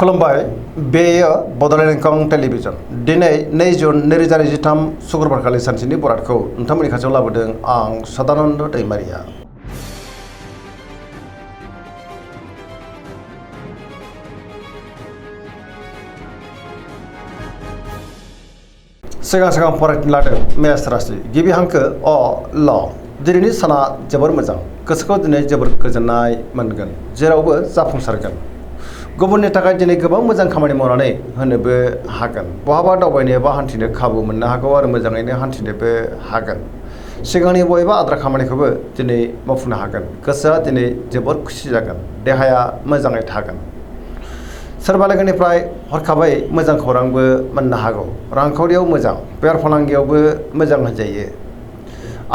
खुलुमबाय बेयो बड'लेण्ड इंखं टेलिभिजन दिनै 2 जुन 2023 शुक्रबारखालि सानसेनि बरादखौ नोंथांमोननि खाथियाव लाबोदों आं सदानन्द दैमारिया। सिगां फरायनो लादों मेष राशि गिबि हांखो अ ल। दिनैनि साना जोबोर मोजां, गोसोखौ दिनै जोबोर गोजोननाय मोनगोन, जेरावबो जाफुंसारगोन। गुबुननि थाखाय दिनै गोबां मोजां खामानि मावनानै होनोबो हागोन। बहाबा दावबायनो एबा हान्थिनो खाबु मोननो हागौ आरो मोजाङैनो हान्थिनोबो हागोन। सिगांनि बबेबा आद्रा खामानिखौबो दिनै मावफुंनो हागोन। गोसोआ दिनै जोबोर खुसि जागोन, देहाया मोजाङै थागोन। सोरबा लोगोनिफ्राय हरखाबै मोजां खौरांबो मोननो हागौ। रांखावरियाव मोजां, बेफार फालांगियावबो मोजां होनजायो।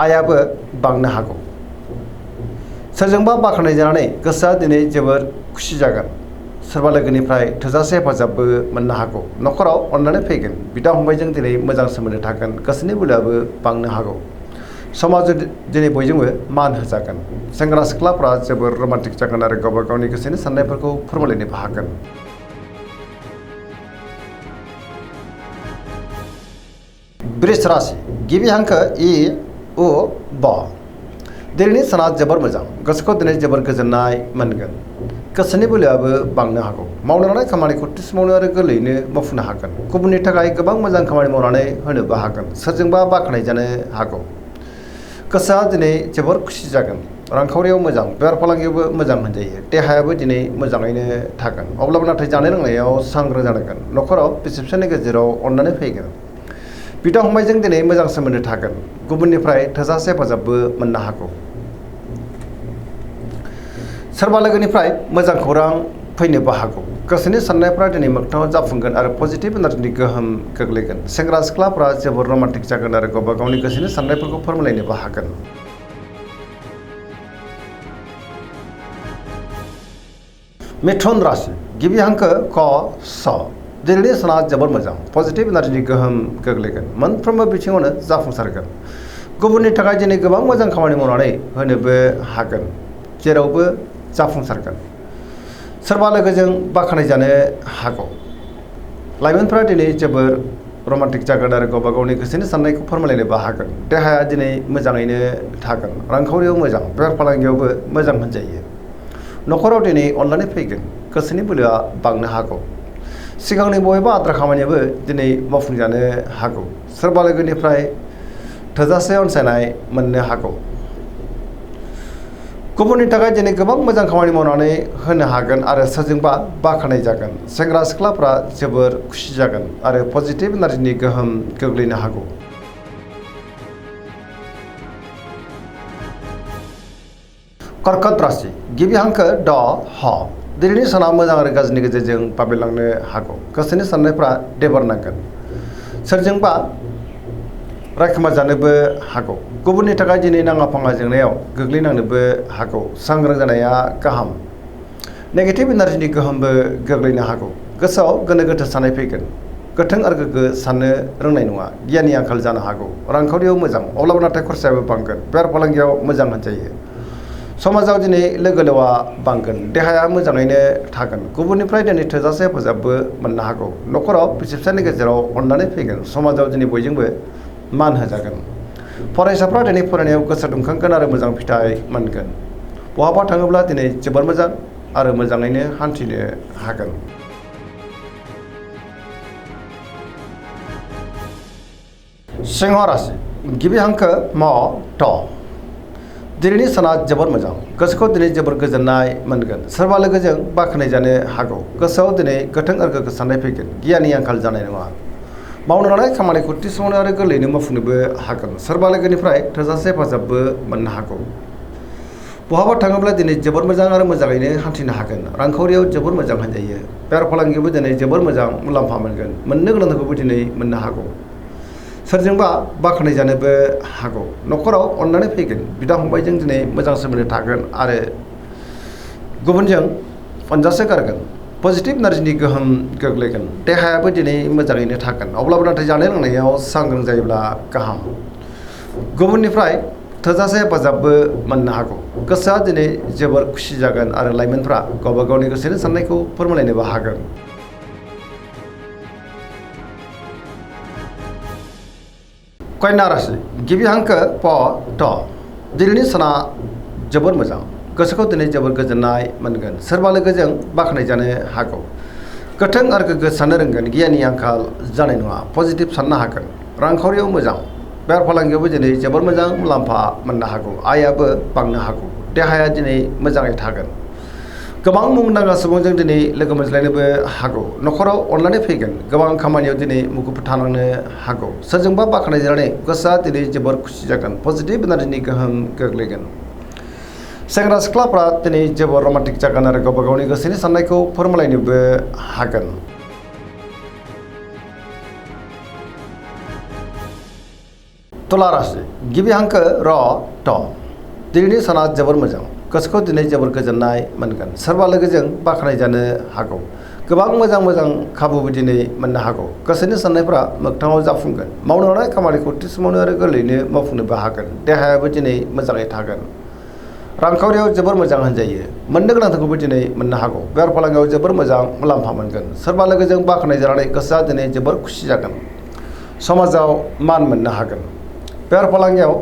आयाबो बांनो हागौ। सोरजोंबा बाख्नाय जानानै गोसोआ दिनै जोबोर खुसि जागोन। सोरबा लोगोनिफ्राय थोजासे हेफाजाबबो मोननो हागौ। न'खराव अननानै फैगोन। बिदा फंबायजों दिनै मोजां सोमोन्दो थागोन। गोसोनि बोलोआबो बांनो हागौ। समाजाव दिनै बयजोंबो मान होजागोन। सेंग्रा सिख्लाफ्रा जोबोर रमान्टिक जागोन आरो गावबा गावनि गोसोनि साननायफोरखौ फोरमायलायनोबो हागोन। वृष राशि गिबि हांखो इ उ ब। दिनैनि साना जोबोर मोजां, गोसोखौ दिनै जोबोर गोजोननाय मोनगोन। गोसोनि बोलोआबो बांनो हागौ। मावनो लानाय खामानिखौ थि समावनो आरो गोरलैयैनो मावफुंनो हागोन। गुबुननि थाखाय गोबां मोजां खामानि मावनानै होनोबो हागोन। सोरजोंबा बाख्नाय जानो हागौ। गोसोआ दिनै जोबोर खुसि जागोन। रांखावरियाव मोजां, बेफार फालांगियावबो मोजां होनजायो। देहायाबो दिनै मोजाङैनो थागोन। अब्लाबो नाथाय जानाय लोंनायाव सांग्रां जानांगोन। न'खराव बिसि फिसायनि गेजेराव अननानै फैगोन। बिदा फंबायजों दिनै मोजां सोमोन्दो थागोन। गुबुननिफ्राय थोजासे हेफाजाबबो मोननो हागौ। सोरबा लोगोनिफ्राय मोजां खौरां फैनोबो हागौ। गोसोनि साननायफ्रा दिनै मोगथाङाव जाफुंगोन आरो पजिटिभ एनार्जिनि गोहोम गोग्लैगोन। सेंग्रा सिख्लाफ्रा जोबोर रमान्टिक जागोन आरो गावबा गावनि गोसोनि साननायफोरखौ फोरमायलायनोबो हागोन। मिथुन राशि गिबि हांखो क स। दिनैनि साना जोबोर मोजां, पजिटिभ एनार्जिनि गोहोम गोग्लैगोन। मोनफ्रोमबो बिथिङावनो जाफुंसारगोन। गुबुननि थाखाय दिनै गोबां मोजां खामानि मावनानै होनोबो हागोन, जेरावबो जाफुंसारगोन। सोरबा लोगोजों बाख्नाय जानो हागौ। लाइमोनफोरा दिनै जोबोर रमान्टिक जागोन आरो गावबा गावनि गोसोनि साननायखौ फोरमायलायनोबो हागोन। देहाया दिनै मोजाङैनो थागोन। रांखावरियाव मोजां, बेफार फालांगियावबो मोजां होनजायो। न'खराव दिनै अननानै फैगोन। गोसोनि बोलोआ बांनो हागौ। सिगांनि बबेबा आद्रा खामानियाबो दिनै मावफुंजानो हागौ। सोरबा लोगोनिफ्राय थोजासे अनसायनाय मोननो हागौ। गुबुननि थाखाय दिनै गोबां मोजां खामानि मावनानै होनो हागोन आरो सोरजोंबा बाख्नाय जागोन। सेंग्रा सिख्लाफ्रा जोबोर खुसि जागोन आरो पजिटिभ एनार्जिनि गोहोम गोग्लैनो हागौ। कर्कट राशि गिबि हांखो ड ह। दिनैनि साना मोजां आरो गाज्रिनि गेजेरजों बाबेलांनो हागौ। गोसोनि साननायफ्रा देबारनांगोन। सोरजोंबा रायखोमा जानोबो हागौ। गुबुननि थाखाय दिनै नाङा फाङा जेंनायाव गोग्लैनांनोबो हागौ। सांग्रां जानाया गाहाम। नेगेटिभ एनार्जिनि गोहोमबो गोग्लैनो हागौ। गोसोआव गोनो गोथो साननाय फैगोन। गोथों आरो गोग्गो साननो रोंनाय नङा। गियाननि आंखाल जानो हागौ। रांखावरियाव मोजां, अब्लाबो नाथाय खरसायाबो बांगोन। बेफार फालांगियाव मोजां होनजायो। समाजाव दिनै लोगो लेवा बांगोन। देहाया मोजाङैनो थागोन। गुबुननिफ्राय दिनै थोजासे हेफाजाबबो मोननो हागौ। न'खराव बिसि फिसायनि गेजेराव अननानै फैगोन। समाजाव दिनै बयजोंबो मान होजागोन। फरायसाफ्रा दिनै फरायनायाव गोसो दुंखांगोन आरो मोजां फिथाइ मोनगोन। बहाबा थाङोब्ला दिनै जोबोर मोजां आरो मोजाङैनो हान्थिनो हागोन। सिंह राशि गिबि हांखो म थ। दिनैनि साना जोबोर मोजां, गोसोखौ दिनै जोबोर गोजोननाय मोनगोन। सोरबा लोगोजों बाख्नाय जानो हागौ। गोसोआव दिनै गोथों आरो गोग्गो साननाय फैगोन। गियाननि आंखाल जानाय नङा। मावनो लानाय खामानिखौ थि समावनो आरो गोरलैयैनो मावफुंनोबो हागोन। सोरबा लोगोनिफ्राय थोजासे हेफाजाबबो मोननो हागौ। बहाबा थाङोब्ला दिनै जोबोर मोजां आरो मोजाङैनो हान्थिनो हागोन। रांखावरियाव जोबोर मोजां होनजायो। बेफार फालांगियावबो दिनै जोबोर मोजां मुलाम्फा मोनगोन। मोननो गोनांखौबो दिनै मोननो हागौ। सोरजोंबा बाख्नाय जानोबो हागौ। न'खराव अननानै फैगोन। बिदा फंबायजों दिनै मोजां सोमोन्दो थागोन आरो गुबुनजों अनजासो गारगोन। पजिटिभ एनार्जिनि गोहोम गोग्लैगोन। देहायाबो दिनै मोजाङैनो थागोन। अब्लाबो नाथाय जानाय लोंनायाव सांग्रां जायोब्ला गाहाम। गुबुननिफ्राय थोजासे हेफाजाबबो मोननो हागौ। गोसोआ दिनै जोबोर खुसि जागोन आरो लाइमोनफ्रा गावबा गावनि गोसोनि साननायखौ फोरमायलायनोबो हागोन। कन्या राशि गिबि हांखो प ट दिनैनि साना जोबोर मोजां गोसोखौ दिनै जोबोर गोजोननाय मोनगोन सोरबा लोगोजों बाख्नायजानो हागौ गोथों आरो गोग्गो साननो रोंगोन गियाननि आंखाल जानाय नङा पजिटिभ साननो हागोन रांखावरियाव मोजां बेफार फालांगियावबो दिनै जोबोर मोजां मुलाम्फा मोननो हागौ आयाबो बांनो हागौ देहाया दिनै मोजाङै थागोन गोबां मुंदांखा सुबुंजों दिनै लोगो मोनज्लायनोबो हागौ न'खराव अननानै फैगोन गोबां खामानियाव दिनै मुखुब थानांनो हागौ सोरजोंबा बाख्नायजानानै गोसोआ दिनै जोबोर खुसि जागोन पजिटिभ एनार्जिनि गोहोम गोग्लैगोन सेंग्रा सिख्लाफ्रा दिनै जोबोर रमान्टिक जागोन आरो गावबा गावनि गोसोनि साननायखौ फोरमायलायनोबो हागोन तुला राशि गिबि हांखो र ट दिनैनि साना जोबोर मोजां गोसोखौ दिनै जोबोर गोजोननाय मोनगोन सोरबा लोगोजों बाख्नायजानो हागौ गोबां मोजां खाबुबो दिनै मोननो हागौ गोसोनि साननायफ्रा मोगथाङाव जाफुंगोन मावनो लानाय खामानिखौ थि समावनो आरो गोरलैयैनो मावफुंनोबो हागोन देहायाबो दिनै मोजाङै थागोन रांखावरियाव जोबोर मोजां होनजायो मोननो गोनांखौबो दिनै मोननो हागौ बेफार फालांगियाव जोबोर मोजां मुलाम्फा मोनगोन सोरबा लोगोजों बाख्नायजानानै गोसोआ दिनै जोबोर खुसि जागोन समाजाव मान मोननो हागोन बेफार फालांगियाव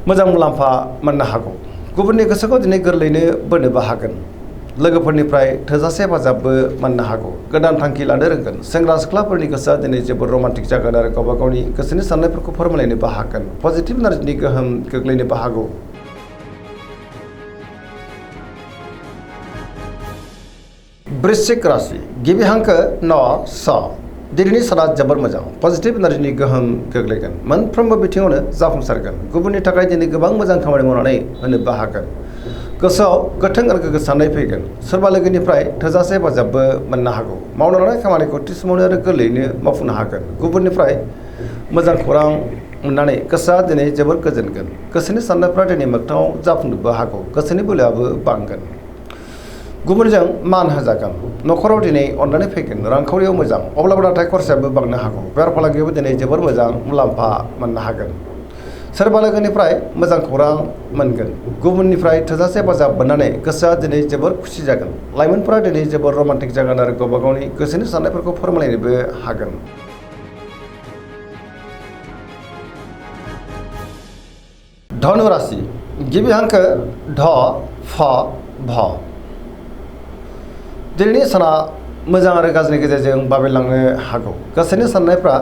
मोजां मुलाम्फा मोननो हागौ गुबुननि गोसोखौ दिनै गोरलैयैनो बोनोबो हागोन लोगोफोरनिफ्राय थोजासे हेफाजाबबो मोननो हागौ गोदान थांखि लानो रोंगोन सेंग्रा सिख्लाफोरनि गोसोआ दिनै जोबोर रमान्टिक जागोन आरो गावबा गावनि गोसोनि साननायफोरखौ फोरमायलायनोबो हागोन पजिटिभ एनार्जिनि गोहोम गोग्लैनोबो हागौ वृश्चिक राशि गिबि हांखो न स दिनैनि साना जोबोर मोजां पजिटिभ एनार्जिनि गोहोम गोग्लैगोन मोनफ्रोमबो बिथिङावनो जाफुंसारगोन गुबुननि थाखाय दिनै गोबां मोजां खामानि मावनानै होनोबो हागोन गोसोआव गोथों आरो गोग्गो साननाय फैगोन सोरबा लोगोनिफ्राय थोजासे हेफाजाबबो मोननो हागौ मावनो लानाय खामानिखौ थि समावनो आरो गोरलैयैनो मावफुंनो हागोन गुबुननिफ्राय मोजां खौरां मोननानै गोसोआ दिनै जोबोर गोजोनगोन गोसोनि साननायफ्रा दिनै मोगथाङाव जाफुंनोबो हागौ गोसोनि बोलोआबो बांगोन गुबुनजों मान होजागोन न'खराव दिनै अननानै फैगोन रांखावरियाव मोजां अब्लाबो नाथाय खरसायाबो बांनो हागौ बेफार फालांगियावबो दिनै जोबोर मोजां मुलाम्फा मोननो हागोन सोरबा लोगोनिफ्राय मोजां खौरां मोनगोन गुबुननिफ्राय थोजासे हेफाजाब मोननानै गोसोआ दिनै जोबोर खुसि जागोन लाइमोनफोरा दिनै जोबोर रमान्टिक जागोन आरो गावबा गावनि गोसोनि साननायफोरखौ फोरमायलायनोबो हागोन धनु राशि गिबि हांखो ध फ भ दिनैनि साना मोजां आरो गाज्रिनि गेजेरजों बाबेलांनो हागौ गोसोनि साननायफ्रा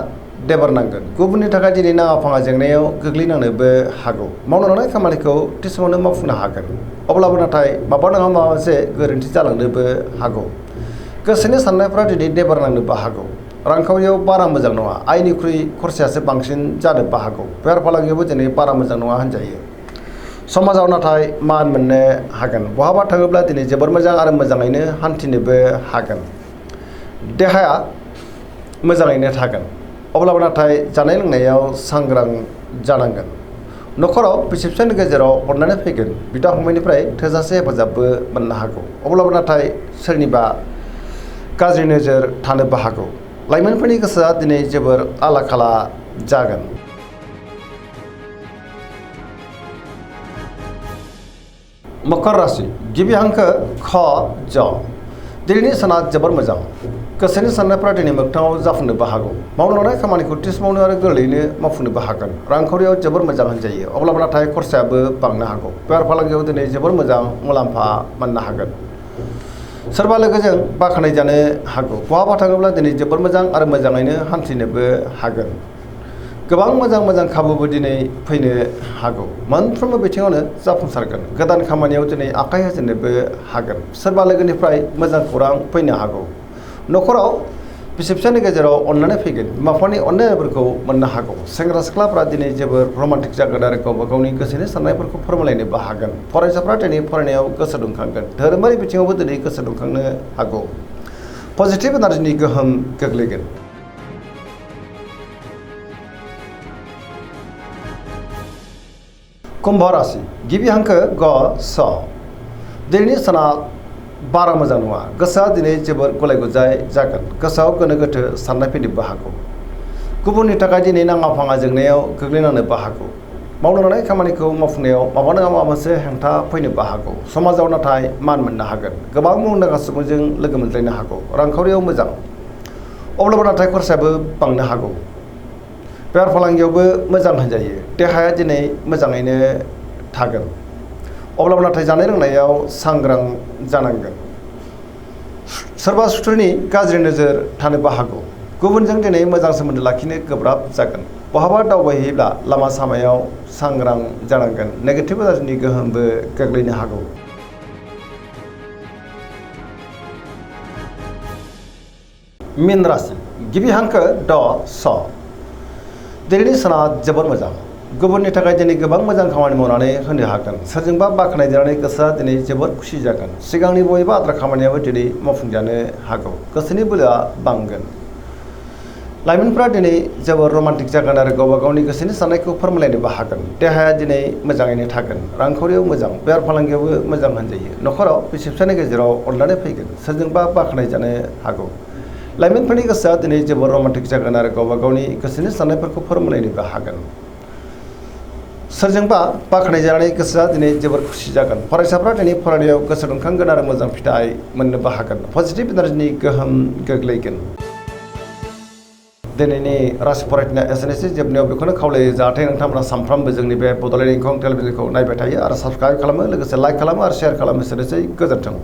देबार नांगोन गुबुननि थाखाय दिनै नाङा फाङा जेंनायाव गोग्लैनांनोबो हागौ मावनो लानाय खामानिखौ थि समावनो मावफुंनो हागोन अब्लाबो नाथाय माबा नङा माबा मोनसे गोरोन्थि जालांनोबो हागौ गोसोनि साननायफ्रा दिनै देबार नांनोबो हागौ रांखावरियाव बारा मोजां नङा आयनिख्रुइ खरसायासो बांसिन जानोबो हागौ बेफार फालांगियावबो दिनै बारा मोजां नङा होनजायो समाजाव नाथाय मान मोननो हागोन बहाबा थाङोब्ला दिनै जोबोर मोजां आरो मोजाङैनो हान्थिनोबो हागोन देहाया मोजाङैनो थागोन अब्लाबो नाथाय जानाय लोंनायाव सांग्रां जानांगोन न'खराव बिसि फिसायनि गेजेराव अननानै फैगोन बिदा फंबायनिफ्राय थोजासे हेफाजाबबो मोननो हागौ अब्लाबो नाथाय सोरनिबा गाज्रि नोजोर थानोबो हागौ लाइमोनफोरनि गोसोआ दिनै जोबोर आला खाला जागोन मकर राशि गिबि हांखो ख ज दिनैनि साना जोबोर मोजां गोसोनि साननायफ्रा दिनै मोगथाङाव जाफुंनोबो हागौ मावनो लानाय खामानिखौ थि समावनो आरो गोरलैयैनो मावफुंनोबो हागोन रांखावरियाव जोबोर मोजां होनजायो अब्लाबो नाथाय खरसायाबो बांनो हागौ बेफार फालांगियाव दिनै जोबोर मोजां मुलाम्फा मोननो हागोन सोरबा लोगोजों बाख्नायजानो हागौ बहाबा थाङोब्ला दिनै जोबोर मोजां आरो मोजाङैनो हान्थिनोबो हागोन गोबां मोजां खाबुबो दिनै फैनो हागौ मोनफ्रोमबो बिथिङावनो जाफुंसारगोन गोदान खामानियाव दिनै आखाइ होजेननोबो हागोन सोरबा लोगोनिफ्राय मोजां खौरां फैनो हागौ न'खराव बिसि फिसायनि गेजेराव अननानै फैगोन बिमा बिफानि अननायफोरखौ मोननो हागौ सेंग्रा सिख्लाफ्रा दिनै जोबोर रमान्टिक जागोन आरो गावबा गावनि गोसोनि साननायफोरखौ फोरमायलायनोबो हागोन फरायसाफ्रा दिनै फरायनायाव गोसो दुंखांगोन धोरोमारि बिथिङावबो दिनै गोसो दुंखांनो हागौ पजिटिभ एनार्जिनि गोहोम गोग्लैगोन कुम्भ राशि गिबि हांखो ग स दिनैनि साना बारा मोजां नङा गोसोआ दिनै जोबोर गलाय गुजाय जागोन गोसोआव गोनो गोथो साननाय फैनोबो हागौ गुबुननि थाखाय दिनै नाङा फाङा जेंनायाव गोग्लैनांनोबो हागौ मावनो लानाय खामानिखौ मावफुंनायाव माबा नङा माबा मोनसे हेंथा फैनोबो हागौ समाजाव नाथाय मान मोननो हागोन गोबां मुंदांखा सुबुंजों लोगो मोनज्लायनो हागौ रांखावरियाव मोजां अब्लाबो नाथाय खरसायाबो बांनो हागौ बेफार फालांगियावबो मोजां होनजायो। देहाया दिनै मोजाङैनो थागोन। अब्लाबो नाथाय जानाय लोंनायाव सांग्रां जानांगोन। सोरबा सुथुरनि गाज्रि नोजोर थानोबो हागौ। गुबुनजों दिनै मोजां सोमोन्दो लाखिनो गोब्राब जागोन। बहाबा दावबायहैयोब्ला लामा सामायाव सांग्रां जानांगोन। नेगेटिभ एनार्जिनि गोहोमबो गोग्लैनो हागौ। मीन राशि गिबि हांखो ड स। दिनैनि साना जोबोर मोजां। गुबुननि थाखाय दिनै गोबां मोजां खामानि मावनानै होनो हागोन। सोरजोंबा बाख्नायजानानै गोसोआ दिनै जोबोर खुसि जागोन। सिगांनि बबेबा आद्रा खामानियाबो दिनै मावफुंजानो हागौ। गोसोनि बोलोआ बांगोन। लाइमोनफोरा दिनै जोबोर रमान्टिक जागोन आरो गावबा गावनि गोसोनि साननायखौ फोरमायलायनोबो हागोन। देहाया दिनै मोजाङैनो थागोन। रांखावरियाव मोजां, बेफार फालांगियावबो मोजां होनजायो। न'खराव बिसि फिसायनि गेजेराव अनलायनाय फैगोन। सोरजोंबा बाख्नायजानो हागौ। लाइमोनफोरनि गोसोआ दिनै जोबोर रमान्टिक जागोन आरो गावबा गावनि गोसोनि साननायफोरखौ फोरमायलायनोबो हागोन। सोरजोंबा बाख्नायजानानै गोसोआ दिनै जोबोर खुसि जागोन। फरायसाफ्रा दिनै फरायनायाव गोसो दुंखांगोन आरो मोजां फिथाइ मोननोबो हागोन। पजिटिभ एनार्जिनि गोहोम गोग्लैगोन। दिनैनि राशि फरायथिना एसेनोसै। जोबनायाव बेखौनो खावलायो जाहाथे नोंथांमोना सानफ्रामबो जोंनि बे बड'लेण्ड इंखं टेलिभिजनखौ नायबाय थायो आरो साबस्क्राइब खालामो, लोगोसे लाइक खालामो आरो शेयार खालामो। एसेनोसै, गोजोन्थों।